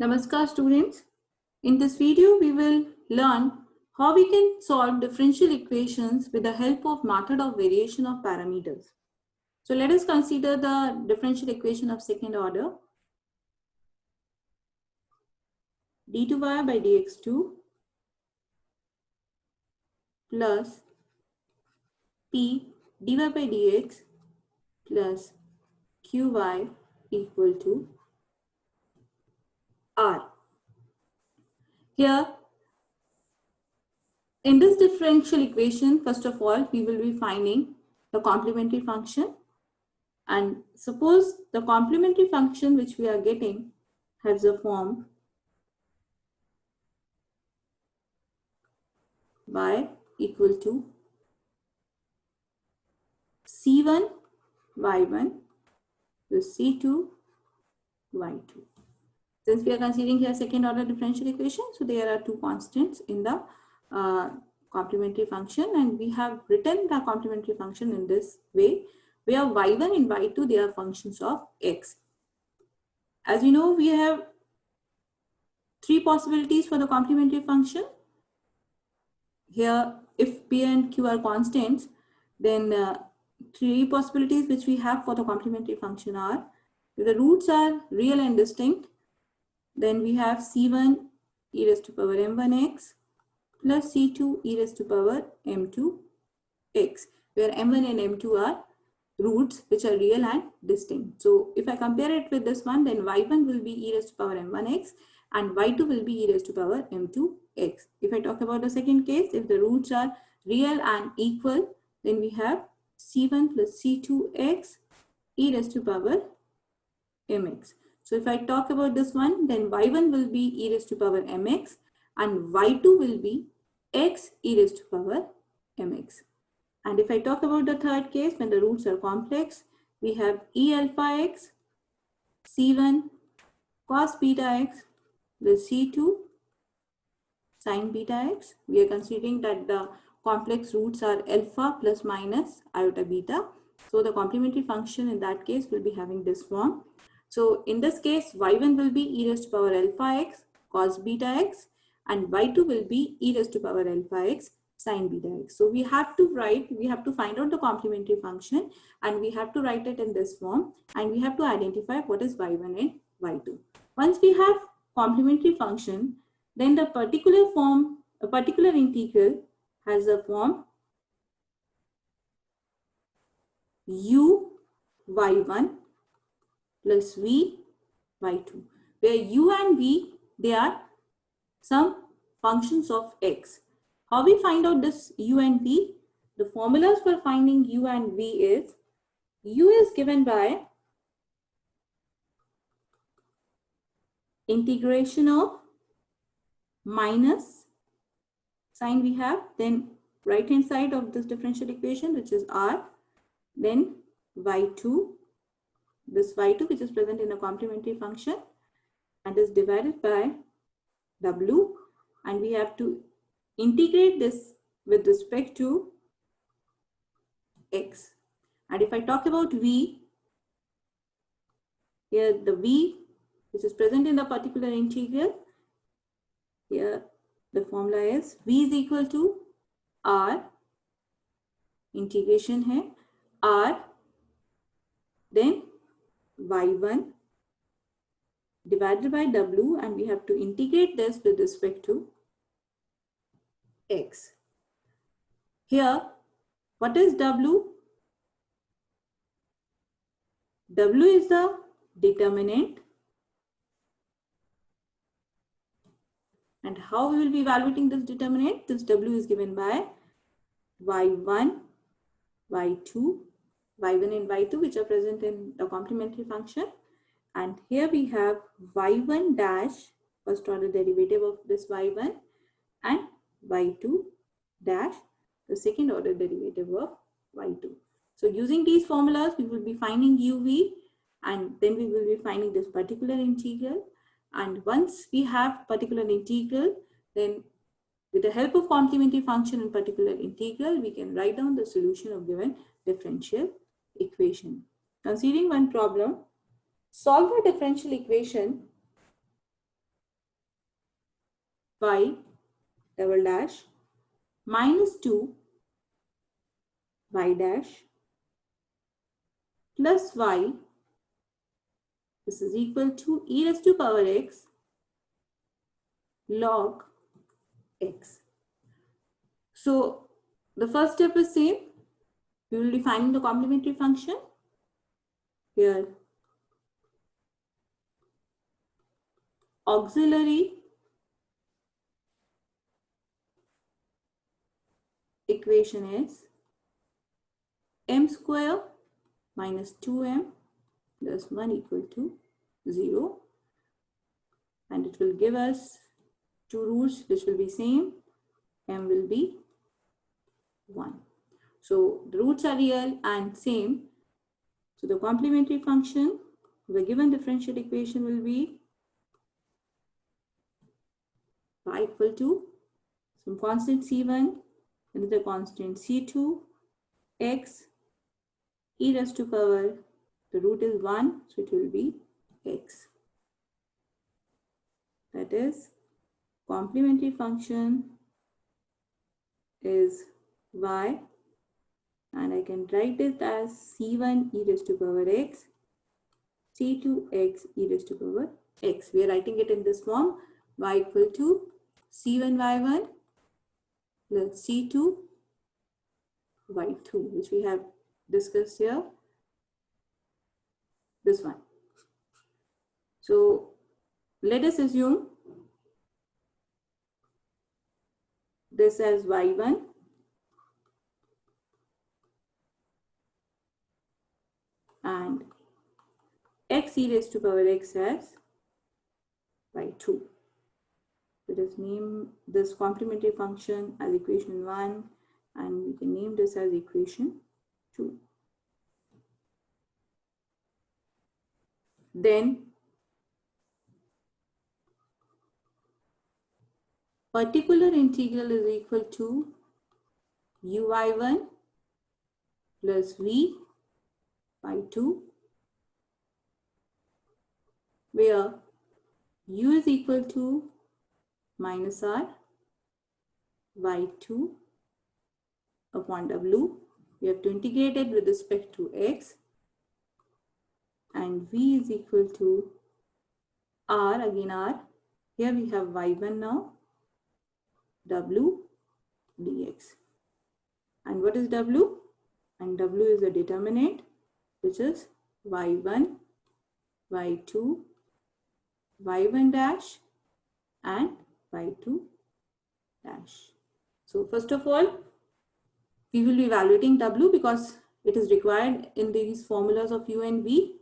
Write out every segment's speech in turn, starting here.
Namaskar students. In this video we will learn how we can solve differential equations with the help of method of variation of parameters. So let us consider the differential equation of second order. d2y by dx2 plus p dy by dx plus qy equal to r. Here in this differential equation, first of all, we will be finding the complementary function. And suppose the complementary function which we are getting has a form y equal to c1 y1 plus c2 y2. Since we are considering here second order differential equation, so there are two constants in the complementary function, and we have written the complementary function in this way, where y1 and y2 they are functions of x. As you know, we have three possibilities for the complementary function. Here, if p and q are constants, then three possibilities which we have for the complementary function are, if the roots are real and distinct, then we have c1 e raised to power m1x plus c2 e raised to power m2x, where m1 and m2 are roots which are real and distinct. So if I compare it with this one, then y1 will be e raised to power m1x and y2 will be e raised to power m2x. If I talk about the second case, if the roots are real and equal, then we have c1 plus c2x e raised to power mx. So if I talk about this one, then y1 will be e raised to power mx and y2 will be x e raised to power mx. And if I talk about the third case, when the roots are complex, we have e alpha x, c1 cos beta x plus c2 sin beta x. We are considering that the complex roots are alpha plus minus iota beta. So the complementary function in that case will be having this form. So in this case, y1 will be e raised to power alpha x cos beta x and y2 will be e raised to power alpha x sin beta x. So we have to find out the complementary function and we have to write it in this form, and we have to identify what is y1 and y2. Once we have complementary function, then the particular integral has a form u y1 plus v y2, where u and v, they are some functions of x. How we find out this u and v? The formulas for finding u and v is, u is given by integration of minus sign we have, then right hand side of this differential equation, which is r, then y2, this y2 which is present in a complementary function, and is divided by w, and we have to integrate this with respect to x. And if I talk about v, here the v which is present in the particular integral, here the formula is v is equal to r, integration है r, then y1 divided by w, and we have to integrate this with respect to x. Here, what is w? W is the determinant. And how we will be evaluating this determinant? This w is given by y1, y2, y1 and y2 which are present in the complementary function. And here we have y1 dash, first order derivative of this y1, and y2 dash, the second order derivative of y2. So using these formulas, we will be finding uv, and then we will be finding this particular integral. And once we have particular integral, then with the help of complementary function in particular integral, we can write down the solution of given differential equation. Considering one problem, solve a differential equation y double dash minus 2 y dash plus y, this is equal to e raised to power x log x. So the first step is same. We will be finding the complementary function. Here auxiliary equation is m square minus 2m plus 1 equal to 0, and it will give us two roots which will be same. M will be 1. So the roots are real and same. So the complementary function, the given differential equation will be y equal to some constant c1, another constant c2, x e raised to power, the root is 1, so it will be x. That is, complementary function is y, and I can write it as c1 e raised to power x, c2 x e raised to power x. We are writing it in this form, y equal to c1 y1 plus c2 y2, which we have discussed here, this one. So let us assume this as y1 and x e raised to power x as y2. Let us name this complementary function as equation 1, and we can name this as equation 2. Then particular integral is equal to uy1 plus v by 2, where u is equal to minus r y2 upon w. We have to integrate it with respect to x, and v is equal to r, again r. Here we have y1 now, w dx. And what is w? And w is the determinant, which is y1, y2, y1 dash and y2 dash. So first of all, we will be evaluating w because it is required in these formulas of u and v.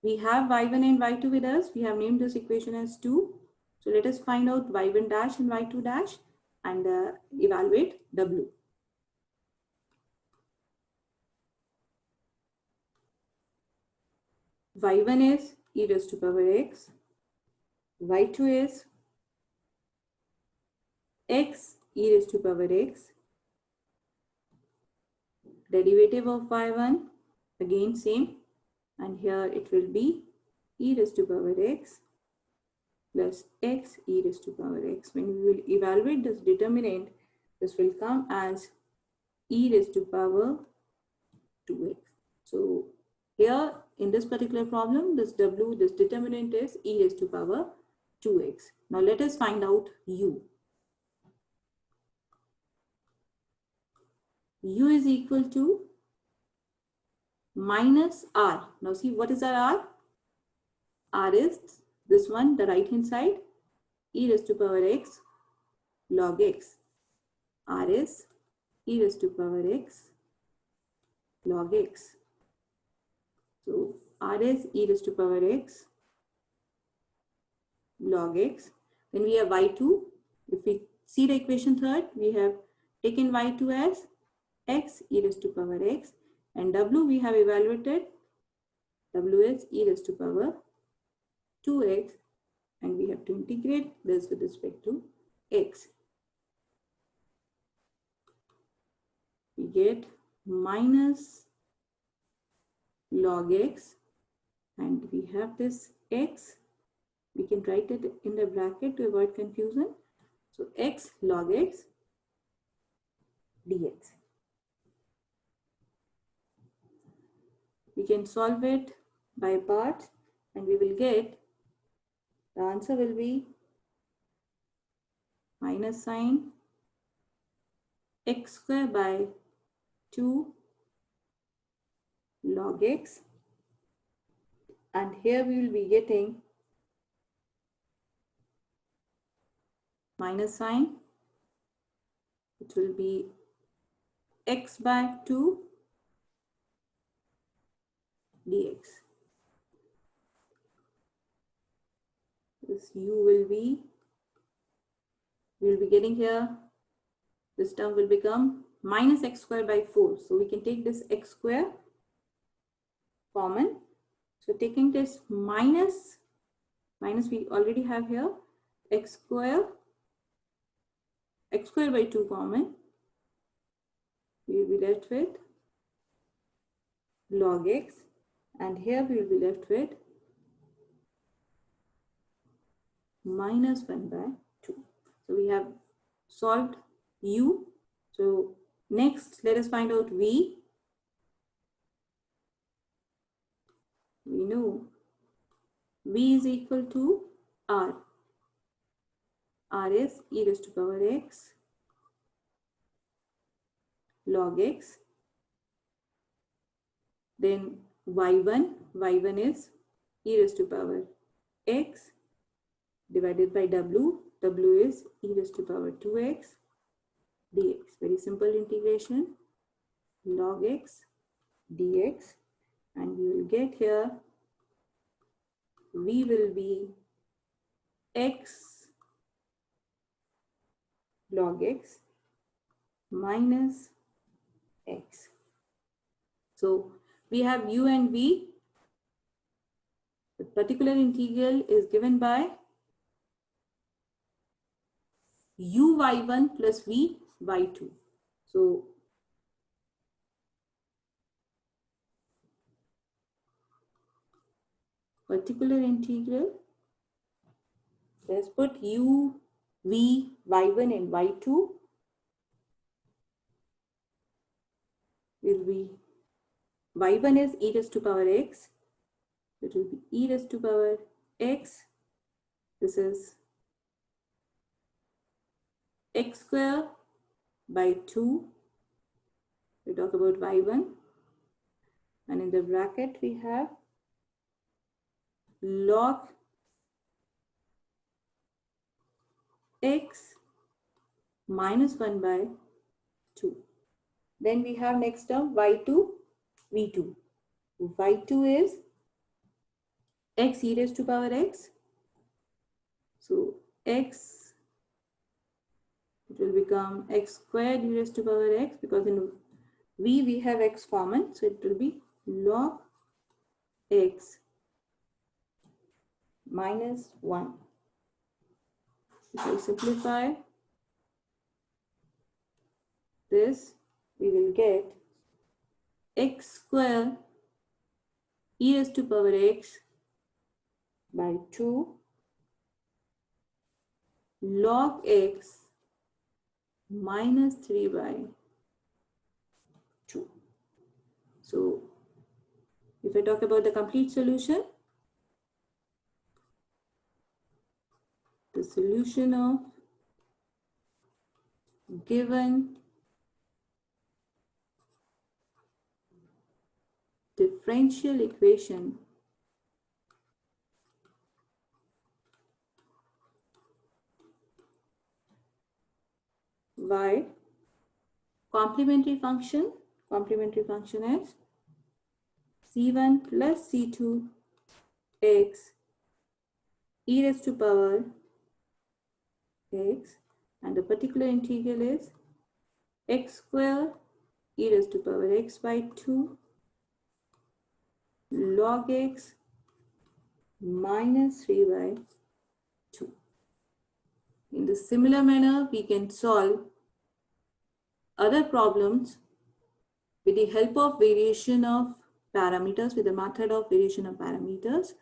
We have y1 and y2 with us. We have named this equation as 2. So let us find out y1 dash and y2 dash and evaluate w. y1 is e raised to power x, y2 is x e raised to power x, derivative of y1 again same, and here it will be e raised to power x plus x e raised to power x. When we will evaluate this determinant, this will come as e raised to power 2x. So here in this particular problem, this w, this determinant is e raised to power 2x. Now let us find out u. U is equal to minus r. Now see, what is our r? R is this one, the right hand side, e raised to power x log x. R is e raised to power x log x. So r is e raised to power x log x. Then we have y2. If we see the equation third, we have taken y2 as x e raised to power x, and w we have evaluated. W is e raised to power 2x, and we have to integrate this with respect to x. We get minus log x, and we have this x We can write it in the bracket to avoid confusion. So x log x dx. We can solve it by parts and we will get, the answer will be minus sign x square by 2 log x, and here we will be getting minus sign, it will be x by 2 dx. This u will be, we will be getting here, this term will become minus x square by 4. So we can take this x square common. So taking this minus we already have here, x square by 2 common, we will be left with log x, and here we will be left with minus 1 by 2. So we have solved u. So next, let us find out v. We know v is equal to r. R is e raised to power x log x. Then y1 is e raised to power x divided by w is e raised to power 2x dx. Very simple integration, log x dx, and we will get here v will be x log x minus x. So we have u and v. The particular integral is given by u y1 plus v y2. So particular integral, let's put u, v, y1 and y2 will be, y1 is e raised to power x, it will be e raised to power x, this is x square by 2, we talk about y1, and in the bracket we have log x minus 1 by 2. Then we have next term y2, v2. y2 is x e raised to power x. So x, it will become x squared e raised to power x, because in v we have x common. So it will be log x minus 1. If we simplify this, we will get x square e raised to power x by 2 log x minus 3 by 2. So if I talk about the complete solution, the solution of given differential equation y complementary function is c1 plus c2 x e raised to power x, and the particular integral is x square e raised to power x by 2 log x minus 3 by 2. In the similar manner, we can solve other problems with the help of variation of parameters, with the method of variation of parameters.